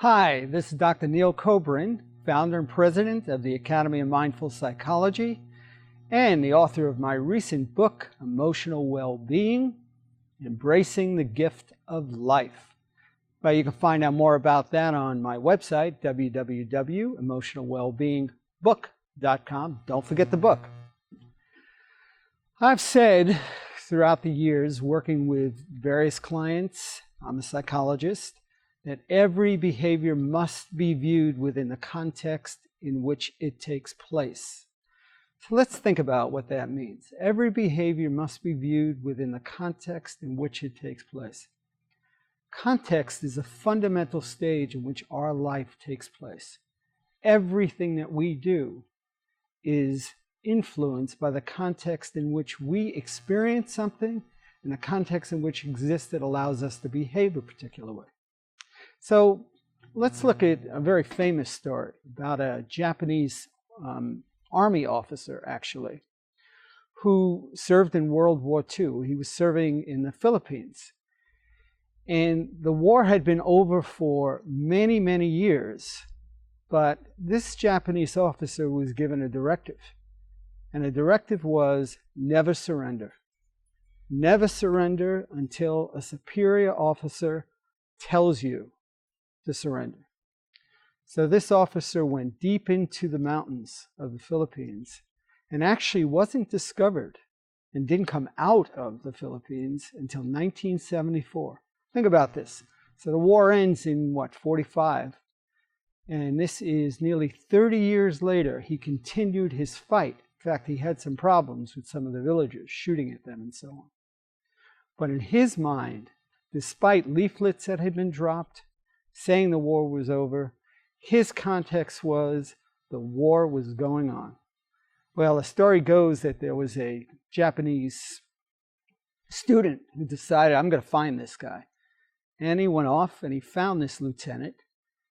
Hi, this is Dr. Neil Kobrin, founder and president of the Academy of Mindful Psychology and the author of my recent book, Emotional Well-Being, Embracing the Gift of Life. But you can find out more about that on my website, www.emotionalwellbeingbook.com. Don't forget the book. I've said throughout the years working with various clients, I'm a psychologist, that every behavior must be viewed within the context in which it takes place. So let's think about what that means. Every behavior must be viewed within the context in which it takes place. Context is a fundamental stage in which our life takes place. Everything that we do is influenced by the context in which we experience something and the context in which exists that allows us to behave a particular way. So let's look at a very famous story about a Japanese army officer, actually, who served in World War II. He was serving in the Philippines. And the war had been over for many, many years. But this Japanese officer was given a directive. And the directive was never surrender. Never surrender until a superior officer tells you to surrender. So this officer went deep into the mountains of the Philippines and actually wasn't discovered and didn't come out of the Philippines until 1974. Think about this. So the war ends in, 45? And this is nearly 30 years later. He continued his fight. In fact, he had some problems with some of the villagers, shooting at them and so on. But in his mind, despite leaflets that had been dropped, saying the war was over, his context was the war was going on. Well, the story goes that there was a Japanese student who decided, I'm going to find this guy. And he went off and he found this lieutenant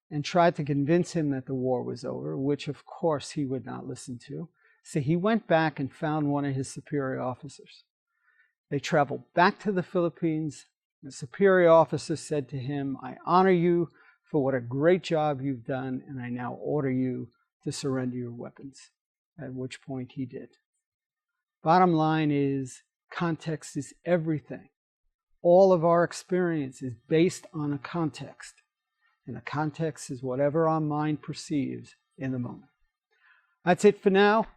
and tried to convince him that the war was over, which of course he would not listen to. So he went back and found one of his superior officers. They traveled back to the Philippines. The superior officer said to him, I honor you for what a great job you've done, and I now order you to surrender your weapons, at which point he did. Bottom line is, context is everything. All of our experience is based on a context, and the context is whatever our mind perceives in the moment. That's it for now.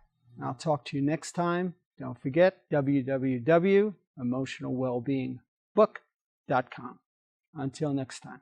I'll talk to you next time. Don't forget, www.emotionalwellbeingbook.com. Until next time.